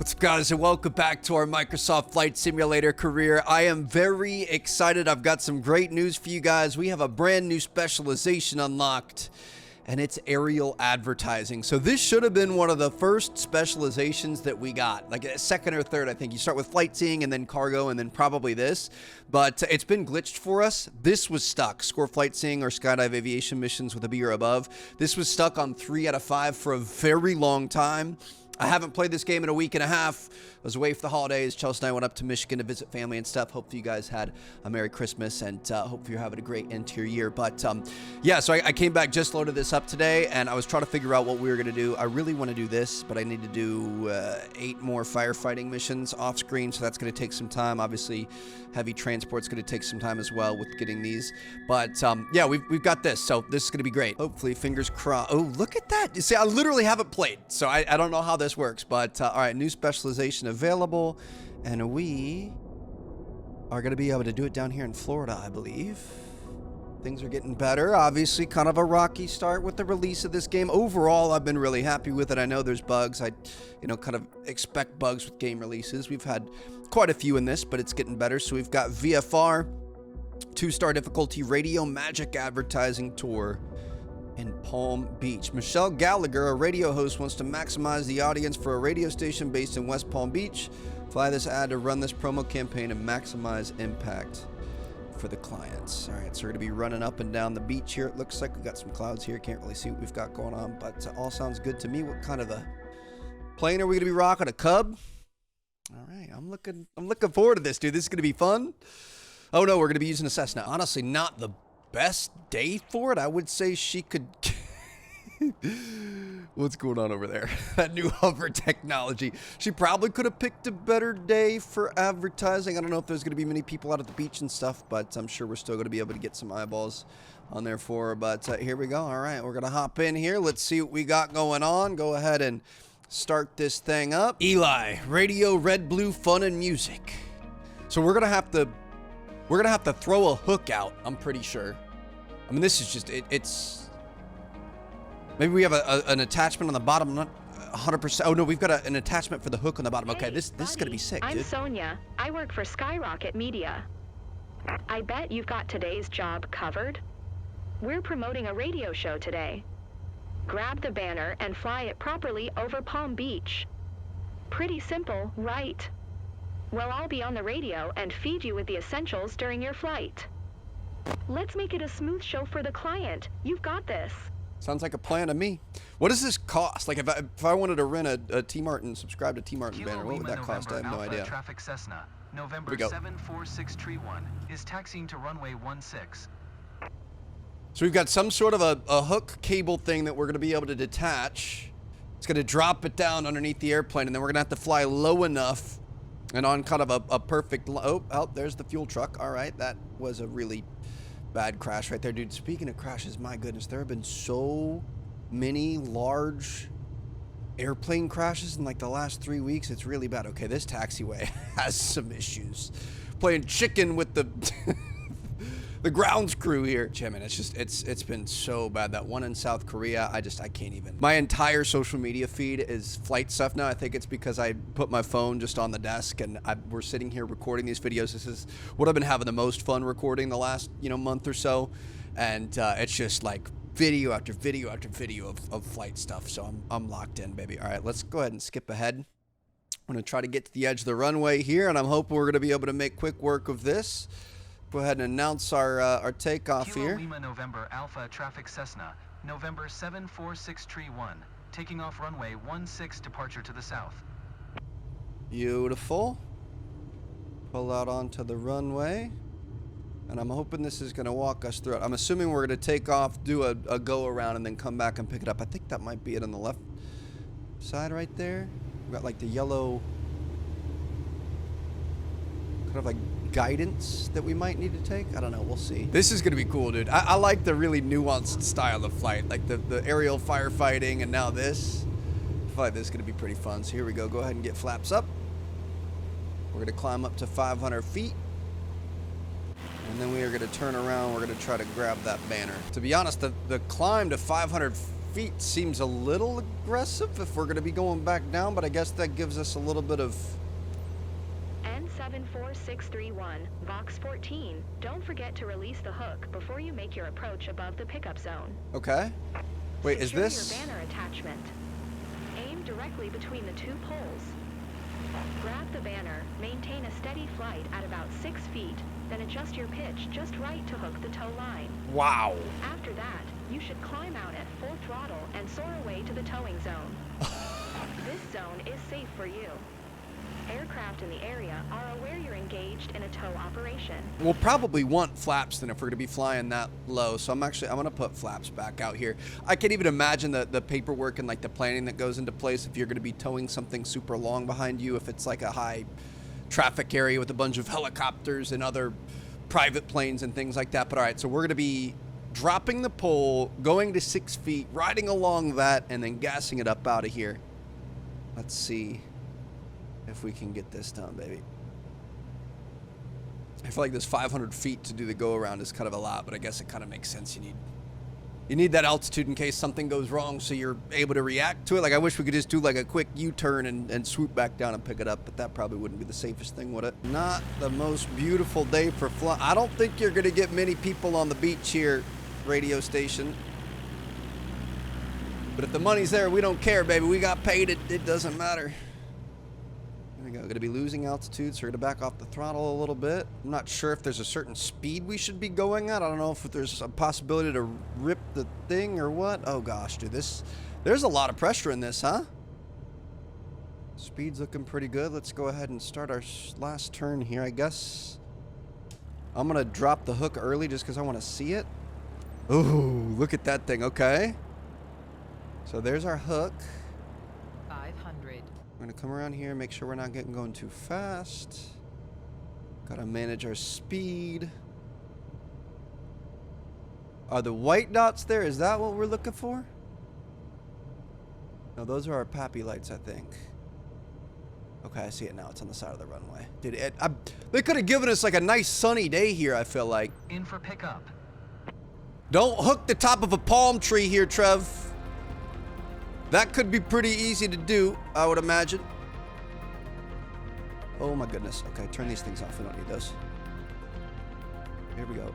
What's up, guys, and welcome back to our Microsoft Flight Simulator career. I am very excited. I've got some great news for you guys. We have a brand new specialization unlocked, and it's aerial advertising. So this should have been one of the first specializations that we got, like a second or third, I think. You start with flight seeing and then cargo and then probably this, but it's been glitched for us. This was stuck. Score flight seeing or skydive aviation missions with a B or above. This was stuck on 3 out of 5 for a very long time. I haven't played this game in a week and a half. I was away for the holidays. Chelsea and I went up to Michigan to visit family and stuff. Hopefully you guys had a Merry Christmas, and hopefully you're having a great end to your year. But yeah, so I came back, just loaded this up today, and I was trying to figure out what we were going to do. I really want to do this, but I need to do 8 more firefighting missions off screen, so that's going to take some time. Obviously, heavy transport's going to take some time as well with getting these. But yeah, we've got this, so this is going to be great. Hopefully, fingers crossed. Oh, look at that. You see, I literally haven't played, so I don't know how this works. But all right, new specialization available, and we are going to be able to do it down here in Florida, I believe. Things are getting better. Obviously, kind of a rocky start with the release of this game. Overall, I've been really happy with it. I know there's bugs. I, kind of expect bugs with game releases. We've had quite a few in this, but it's getting better. So we've got VFR, 2-star difficulty, Radio Magic Advertising Tour in Palm Beach. Michelle Gallagher, a radio host, wants to maximize the audience for a radio station based in West Palm Beach. Fly this ad to run this promo campaign and maximize impact for the clients. All right, so we're going to be running up and down the beach here. It looks like we've got some clouds here. Can't really see what we've got going on, but all sounds good to me. What kind of a plane are we going to be rocking? A Cub? All right, I'm looking forward to this, dude. This is going to be fun. Oh no, we're going to be using a Cessna. Honestly, not the best day for it. I would say she could what's going on over there? That new hover technology. She probably could have picked a better day for advertising. I don't know if there's going to be many people out at the beach and stuff, but I'm sure we're still going to be able to get some eyeballs on there for her. But here we go. All right, we're going to hop in here. Let's see what we got going on. Go ahead and start this thing up. Eli, radio, red, blue, fun, and music. So we're going to have to throw a hook out, I'm pretty sure. I mean, this is just, it's... Maybe we have an attachment on the bottom, not 100%. Oh, no, we've got an attachment for the hook on the bottom. Okay, this is going to be sick, dude. I'm Sonia. I work for Skyrocket Media. I bet you've got today's job covered. We're promoting a radio show today. Grab the banner and fly it properly over Palm Beach. Pretty simple, right? Well, I'll be on the radio and feed you with the essentials during your flight. Let's make it a smooth show for the client. You've got this. Sounds like a plan to me. What does this cost? Like, if I wanted to rent a T-Martin, subscribe to T-Martin banner, what would that cost? I have no idea. Traffic Cessna, November 74631 is taxiing to runway 16. So we've got some sort of a hook cable thing that we're going to be able to detach. It's going to drop it down underneath the airplane, and then we're going to have to fly low enough and on kind of a perfect... Oh, there's the fuel truck. All right, that was a really bad crash right there, dude. Speaking of crashes, my goodness, there have been so many large airplane crashes in like the last 3 weeks. It's really bad. Okay, this taxiway has some issues. Playing chicken with the the grounds crew here. Yeah, man, it's been so bad. That one in South Korea, I can't even. My entire social media feed is flight stuff now. I think it's because I put my phone just on the desk and we're sitting here recording these videos. This is what I've been having the most fun recording the last, month or so. And it's just like video after video after video of flight stuff. So I'm locked in, baby. All right, let's go ahead and skip ahead. I'm gonna try to get to the edge of the runway here, and I'm hoping we're gonna be able to make quick work of this. Go ahead and announce our takeoff here. Lima November Alpha Traffic Cessna, November 74631, taking off runway 16 departure to the south. Beautiful. Pull out onto the runway. And I'm hoping this is going to walk us through it. I'm assuming we're going to take off, do a go around, and then come back and pick it up. I think that might be it on the left side right there. We've got like the yellow kind of like guidance that we might need to take. I don't know, we'll see. This is gonna be cool, dude. I like the really nuanced style of flight, like the aerial firefighting, and now this. I feel like this is gonna be pretty fun. So here we go. Go ahead and get flaps up. We're gonna climb up to 500 feet. And then we are gonna turn around. We're gonna try to grab that banner. To be honest, the climb to 500 feet seems a little aggressive if we're going to be going back down, but I guess that gives us a little bit of... N74631, Vox 14. Don't forget to release the hook before you make your approach above the pickup zone. Okay. Wait, is Secure this... your banner attachment. Aim directly between the two poles. Grab the banner, maintain a steady flight at about 6 feet, then adjust your pitch just right to hook the tow line. Wow. After that, you should climb out at full throttle and soar away to the towing zone. This zone is safe for you. Aircraft in the area are aware you're engaged in a tow operation. We'll probably want flaps then if we're going to be flying that low. So I'm going to put flaps back out here. I can even imagine the paperwork and like the planning that goes into place if you're going to be towing something super long behind you, if it's like a high traffic area with a bunch of helicopters and other private planes and things like that. But all right, so we're going to be dropping the pole, going to 6 feet, riding along that, and then gassing it up out of here. Let's see if we can get this done, baby. I feel like this 500 feet to do the go around is kind of a lot, but I guess it kind of makes sense. You need that altitude in case something goes wrong so you're able to react to it. Like, I wish we could just do like a quick U-turn and swoop back down and pick it up, but that probably wouldn't be the safest thing, would it? Not the most beautiful day for flying. I don't think you're gonna get many people on the beach here, radio station. But if the money's there, we don't care, baby. We got paid, it doesn't matter. There we go. Gonna be losing altitude, so we're gonna back off the throttle a little bit. I'm not sure if there's a certain speed we should be going at. I don't know if there's a possibility to rip the thing or what. Oh gosh, dude, there's a lot of pressure in this, huh? Speed's looking pretty good. Let's go ahead and start our last turn here, I guess. I'm gonna drop the hook early just because I want to see it. Ooh, look at that thing. Okay. So there's our hook. 500. We're gonna come around here, make sure we're not going too fast. Gotta manage our speed. Are the white dots there? Is that what we're looking for? No, those are our PAPI lights, I think. Okay, I see it now. It's on the side of the runway. Dude, they could have given us like a nice sunny day here, I feel like. In for pickup. Don't hook the top of a palm tree here, Trev. That could be pretty easy to do, I would imagine. Oh my goodness. Okay, turn these things off. We don't need those. Here we go.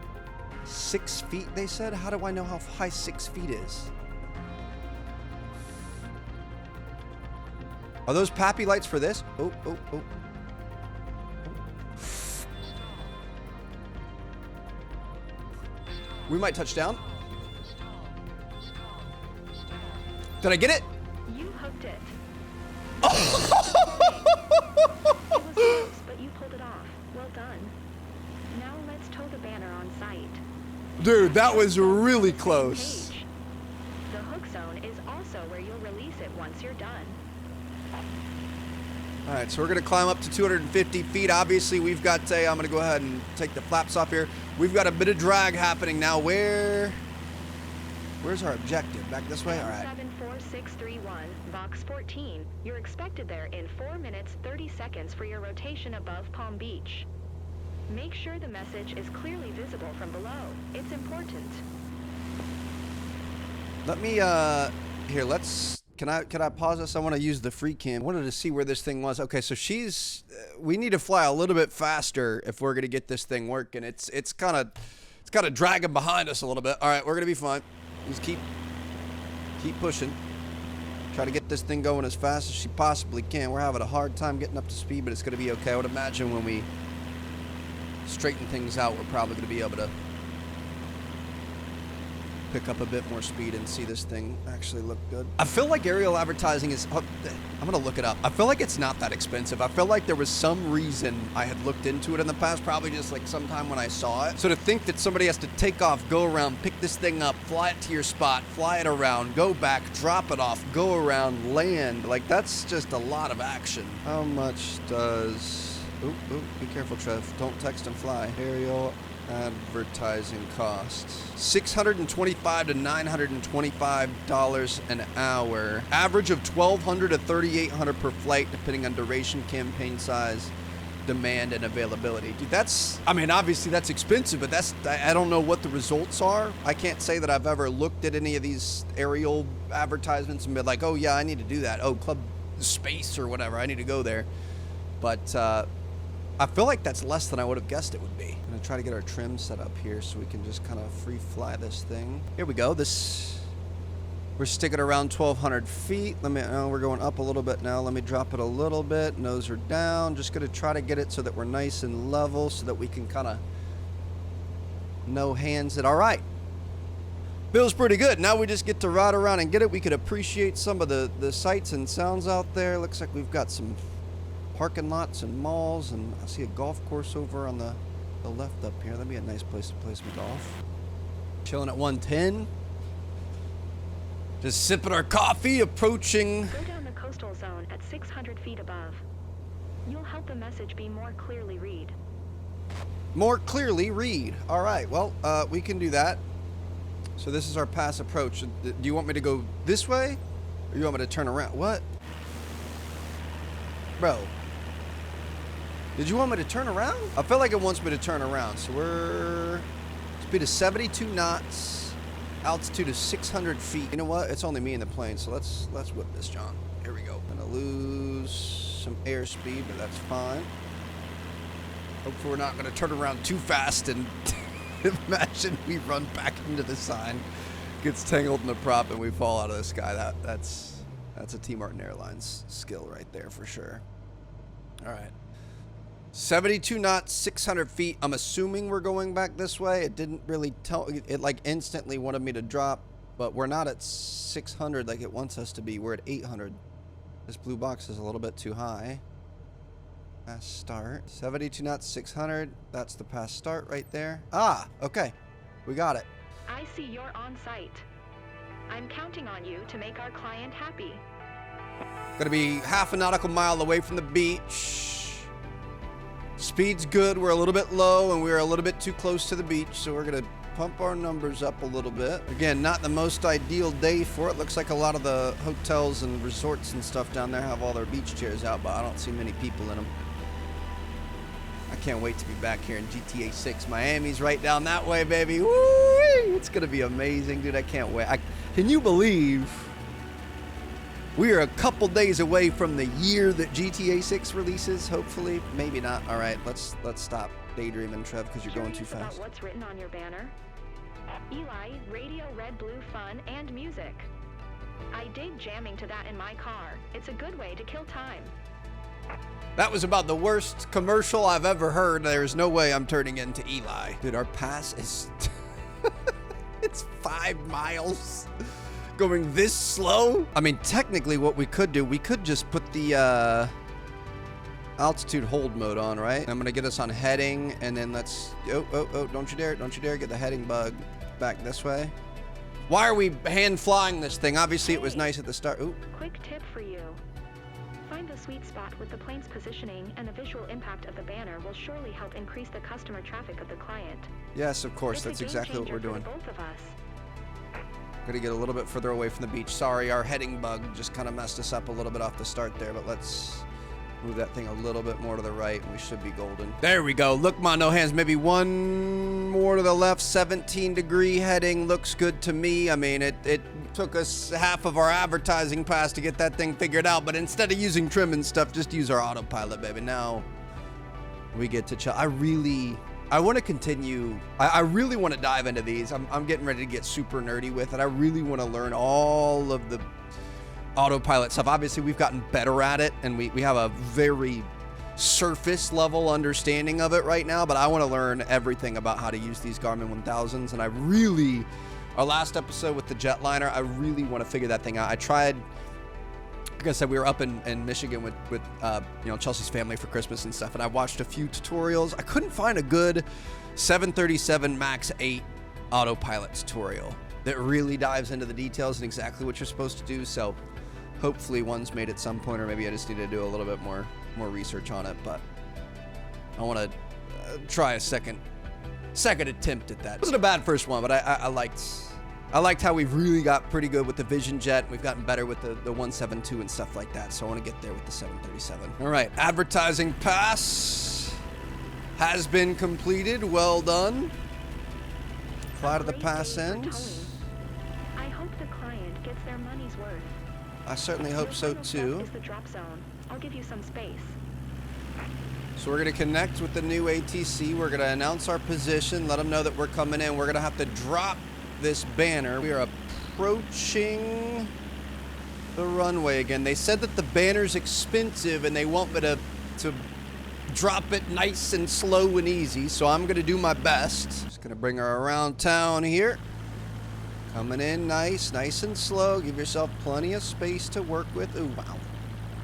6 feet, they said? How do I know how high 6 feet is? Are those PAPI lights for this? Oh, oh, oh. We might touch down. Did I get it? You hooked it. It was close, but you pulled it off. Well done. Now let's tow the banner on site. Dude, that was really close. Page. The hook zone is also where you'll release it once you're done. All right, so we're gonna climb up to 250 feet. Obviously, we've got I'm gonna go ahead and take the flaps off here. We've got a bit of drag happening now. Where's our objective? Back this way? All right. 74631, Vox 14. You're expected there in 4 minutes 30 seconds for your rotation above Palm Beach. Make sure the message is clearly visible from below. It's important. Let me here, can I pause this? I want to use the free cam. I wanted to see where this thing was. Okay, so we need to fly a little bit faster if we're going to get this thing working. It's kind of dragging behind us a little bit. All right, we're going to be fine. Just keep pushing. Try to get this thing going as fast as she possibly can. We're having a hard time getting up to speed, but it's going to be okay. I would imagine when we straighten things out, we're probably going to be able to pick up a bit more speed and see this thing actually look good. I feel like aerial advertising is, I'm gonna look it up. I feel like it's not that expensive. I feel like there was some reason I had looked into it in the past, probably just like sometime when I saw it. So to think that somebody has to take off, go around, pick this thing up, fly it to your spot, fly it around, go back, drop it off, go around, land, like that's just a lot of action. How much does, ooh, be careful, Trev. Don't text and fly. Aerial advertising costs $625 to $925 an hour. Average of $1,200 to $3,800 per flight, depending on duration, campaign size, demand and availability. Dude, that's, I mean, obviously that's expensive, but that's, I don't know what the results are. I can't say that I've ever looked at any of these aerial advertisements and been like, oh yeah, I need to do that. Oh, Club Space or whatever, I need to go there. But I feel like that's less than I would have guessed it would be. I'm gonna try to get our trim set up here so we can just kind of free fly this thing. Here we go. We're sticking around 1,200 feet. We're going up a little bit now. Let me drop it a little bit. Nose are down. Just gonna try to get it so that we're nice and level so that we can kind of no hands it. All right. Feels pretty good. Now we just get to ride around and get it. We could appreciate some of the sights and sounds out there. Looks like we've got some parking lots and malls, and I see a golf course over on the left up here. That'd be a nice place to play some golf. Chilling at 110. Just sipping our coffee, approaching. Go down the coastal zone at 600 feet above. You'll help the message be more clearly read. More clearly read. All right, well, we can do that. So this is our pass approach. Do you want me to go this way? Or you want me to turn around? What? Bro. Did you want me to turn around? I feel like it wants me to turn around. So we're speed of 72 knots. Altitude of 600 feet. You know what? It's only me in the plane, so let's whip this, John. Here we go. Gonna lose some airspeed, but that's fine. Hopefully we're not gonna turn around too fast and imagine we run back into the sign, gets tangled in the prop, and we fall out of the sky. That's a T Martin Airlines skill right there for sure. All right. 72 knots, 600 feet. I'm assuming we're going back this way. It didn't really tell, it like instantly wanted me to drop, but we're not at 600 like it wants us to be. We're at 800. This blue box is a little bit too high. Pass start. 72 knots, 600. That's the pass start right there. Ah, okay. We got it. I see you're on site. I'm counting on you to make our client happy. Gonna be half a nautical mile away from the beach. Speed's good. We're a little bit low and we're a little bit too close to the beach, so we're gonna pump our numbers up a little bit. Again, not the most ideal day for it. Looks like a lot of the hotels and resorts and stuff down there have all their beach chairs out, but I don't see many people in them. I can't wait to be back here in GTA 6. Miami's right down that way, baby. Woo! It's gonna be amazing, dude. I can't wait. Can you believe we are a couple days away from the year that GTA 6 releases? Hopefully, maybe not. All right, let's stop daydreaming, Trev, because you're going too fast. About what's written on your banner? Eli, radio, red, blue, fun, and music. I dig jamming to that in my car. It's a good way to kill time. That was about the worst commercial I've ever heard. There's no way I'm turning into Eli. Dude, our pass is... it's 5 miles. Going this slow? I mean, technically what we could do, we could just put the altitude hold mode on, right? I'm gonna get us on heading, and then let's... Oh, don't you dare get the heading bug back this way. Why are we hand flying this thing? Obviously it was nice at the start. Ooh. Quick tip for you. Find the sweet spot with the plane's positioning, and the visual impact of the banner will surely help increase the customer traffic of the client. Yes, of course, It's a that's game exactly what changer we're doing. for both of us. Gotta get a little bit further away from the beach. Sorry, our heading bug just kind of messed us up a little bit off the start there, but let's move that thing a little bit more to the right, and we should be golden. There we go. Look, Ma, no hands. Maybe one more to the left. 17-degree heading looks good to me. I mean, it took us half of our advertising pass to get that thing figured out, but instead of using trim and stuff, just use our autopilot, baby. Now we get to chill. I want to continue. I really want to dive into these. I'm getting ready to get super nerdy with it. I really want to learn all of the autopilot stuff. Obviously, we've gotten better at it, and we have a very surface level understanding of it right now, but I want to learn everything about how to use these Garmin 1000s, and our last episode with the jetliner, I really want to figure that thing out. I tried, like I said, we were up in Michigan with Chelsea's family for Christmas and stuff, and I watched a few tutorials. I couldn't find a good 737 MAX 8 autopilot tutorial that really dives into the details and exactly what you're supposed to do, so hopefully one's made at some point, or maybe I just need to do a little bit more research on it, but I want to try a second attempt at that. It wasn't a bad first one, but I liked how we've really got pretty good with the Vision Jet. We've gotten better with the 172 and stuff like that, so I want to get there with the 737. All right, advertising pass. has been completed. Well done. Fly to the Great pass day for ends. towing. I hope the client gets their money's worth. I certainly hope Your so final step too. is the drop zone. I'll give you some space. So we're gonna connect with the new ATC. We're gonna announce our position, let them know that we're coming in. We're gonna have to drop this banner. We are approaching the runway again. They said that the banner's expensive and they want me to drop it nice and slow and easy. So I'm gonna do my best. Just gonna bring her around town here. Coming in nice and slow. Give yourself plenty of space to work with. Ooh, wow.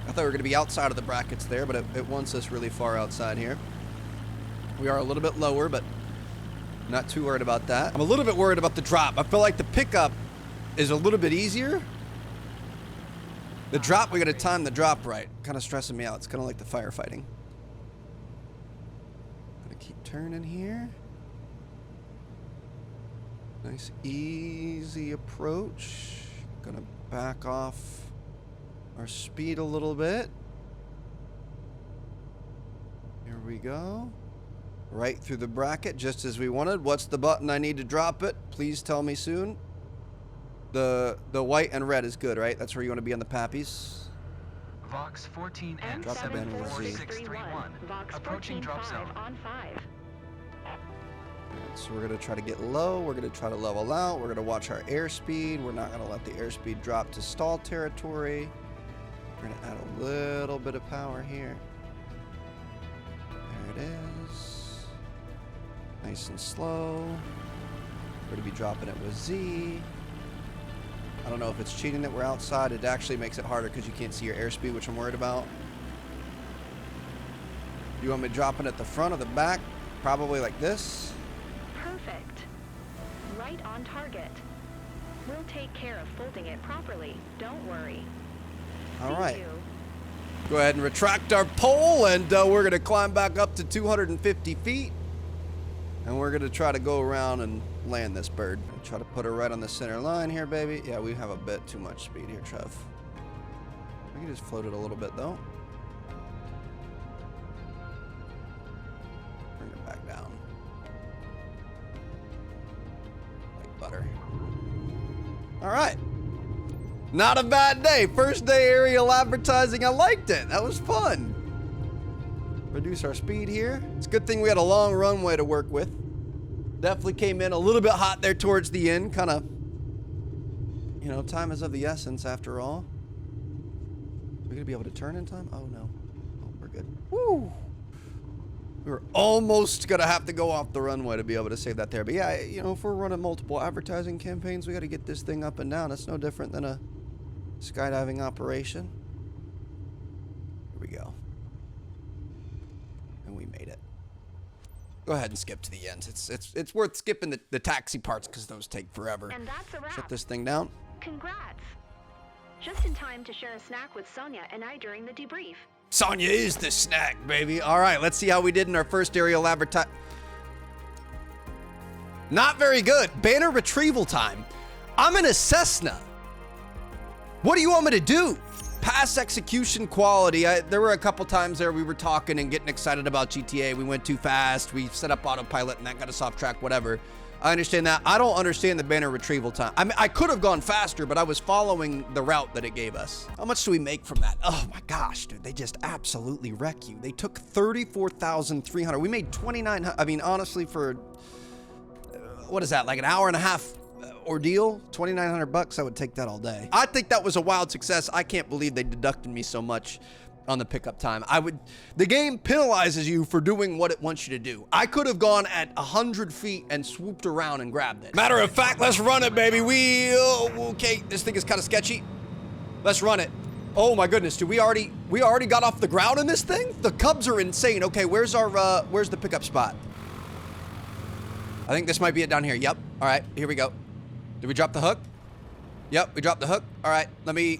I thought we were going to be outside of the brackets there, but it wants us really far outside here. We are a little bit lower, but not too worried about that. I'm a little bit worried about the drop. I feel like the pickup is a little bit easier. The drop, we got to time the drop right. Kind of stressing me out. It's kind of like the firefighting. Gonna keep turning here. Nice, easy approach. Gonna back off our speed a little bit. Here we go. Right through the bracket, just as we wanted. What's the button I need to drop it? Please tell me soon. The white and red is good, right? That's where you want to be on the pappies. Vox 14 and Drop the banner with Z. 74631. Vox Approaching drop 14-5 zone. on 5. So we're gonna try to get low. We're gonna try to level out. We're gonna watch our airspeed. We're not gonna let the airspeed drop to stall territory. We're gonna add a little bit of power here. There it is. Nice and slow. We're gonna be dropping it with Z. I don't know if it's cheating that we're outside. It actually makes it harder because you can't see your airspeed, which I'm worried about. You want me dropping at the front or the back? Probably like this. Perfect. Right on target. We'll take care of folding it properly. Don't worry. All See right. you. Go ahead and retract our pole, and we're going to climb back up to 250 feet. And we're going to try to go around and land this bird. Try to put her right on the center line here, baby. Yeah, we have a bit too much speed here, Trev. We can just float it a little bit, though. Bring it back down. Like butter. All right. Not a bad day. First day aerial advertising. I liked it. That was fun. Reduce our speed here. It's a good thing we had a long runway to work with. Definitely came in a little bit hot there towards the end. Kind of, you know, time is of the essence after all. Are we going to be able to turn in time? Oh, no. Oh, we're good. Woo! We were almost going to have to go off the runway to be able to save that there. But yeah, you know, if we're running multiple advertising campaigns, we got to get this thing up and down. It's no different than a skydiving operation. Here we go. And we made it. Go ahead and skip to the end. It's worth skipping the taxi parts because those take forever. And that's a wrap. Shut this thing down. Congrats. Just in time to share a snack with Sonia and I during the debrief. Sonya is the snack, baby. All right, let's see how we did in our first aerial advertise. Not very good. Banner retrieval time. I'm in a Cessna. What do you want me to do? Pass execution quality. There were a couple times there we were talking and getting excited about GTA. We went too fast. We set up autopilot and that got us off track, whatever. I understand that. I don't understand the banner retrieval time. I mean, I could have gone faster, but I was following the route that it gave us. How much do we make from that? Oh my gosh, dude, they just absolutely wreck you. They took 34,300. We made 2,900. I mean, honestly, for what is that? Like an hour and a half ordeal? 2,900 bucks. I would take that all day. I think that was a wild success. I can't believe they deducted me so much on the pickup time. The game penalizes you for doing what it wants you to do. I could have gone at 100 feet and swooped around and grabbed it. Matter of fact, let's run it, baby. Okay, this thing is kind of sketchy. Let's run it. Oh my goodness, dude, we already got off the ground in this thing? The Cubs are insane. Okay, where's the pickup spot? I think this might be it down here. Yep. All right, here we go. Did we drop the hook? Yep, we dropped the hook. All right, let me...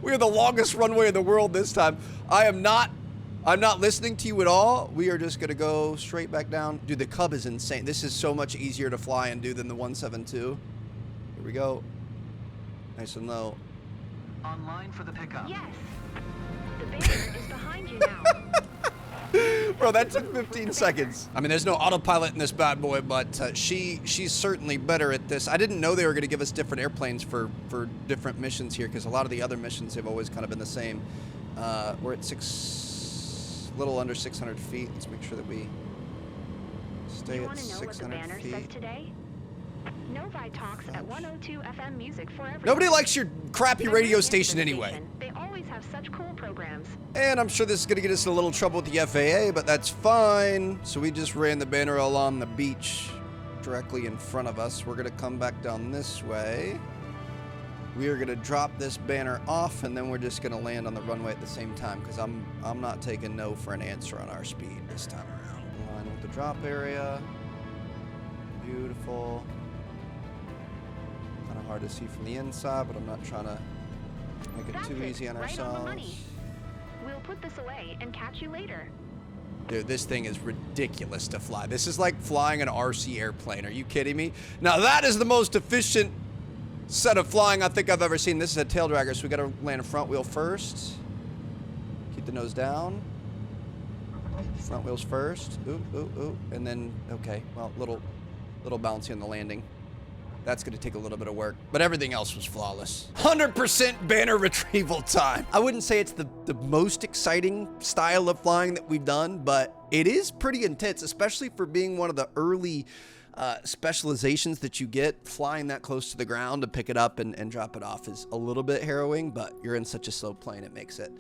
We are the longest runway in the world this time. I'm not listening to you at all. We are just gonna go straight back down. Dude, the Cub is insane. This is so much easier to fly and do than the 172. Here we go. Nice and low. Online for the pickup. Yes. The banner is behind you now. Bro, go. That took 15 seconds. I mean, there's no autopilot in this bad boy, but she's certainly better at this. I didn't know they were going to give us different airplanes for different missions here, because a lot of the other missions have always kind of been the same. We're at little under 600 feet. Let's make sure that we stay at 600 feet. Today? Novi talks at 102 FM Music for everyone. Nobody likes your crappy radio station anyway. They always have such cool programs. And I'm sure this is going to get us in a little trouble with the FAA, but that's fine. So we just ran the banner along the beach directly in front of us. We're going to come back down this way. We are going to drop this banner off, and then we're just going to land on the runway at the same time, because I'm not taking no for an answer on our speed this time around. Line with the drop area. Beautiful. Kind of hard to see from the inside, but I'm not trying to make it too easy on ourselves. On the money. We'll put this away and catch you later. Dude, this thing is ridiculous to fly. This is like flying an RC airplane. Are you kidding me? Now that is the most efficient set of flying I think I've ever seen. This is a tail dragger, so we got to land front wheel first. Keep the nose down. Front wheels first. Ooh, ooh, ooh. And then, okay, well, little bouncy on the landing. That's going to take a little bit of work, but everything else was flawless. 100% banner retrieval time. I wouldn't say it's the most exciting style of flying that we've done, but it is pretty intense, especially for being one of the early specializations that you get. Flying that close to the ground to pick it up and drop it off is a little bit harrowing, but you're in such a slow plane, it makes it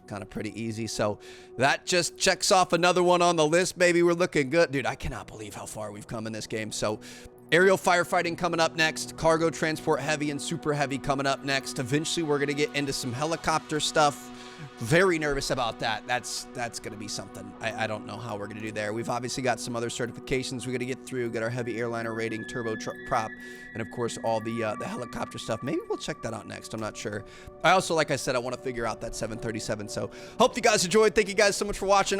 kind of pretty easy. So that just checks off another one on the list, baby. We're looking good. Dude, I cannot believe how far we've come in this game. So aerial firefighting coming up next, cargo transport heavy and super heavy coming up next. Eventually we're going to get into some helicopter stuff. Very nervous about that. That's going to be something. I don't know how we're going to do there. We've obviously got some other certifications we got to get through. Got our heavy airliner rating, turbo prop, and of course all the helicopter stuff. Maybe we'll check that out next. I'm not sure. I also, like I said, I want to figure out that 737. So hope you guys enjoyed. Thank you guys so much for watching.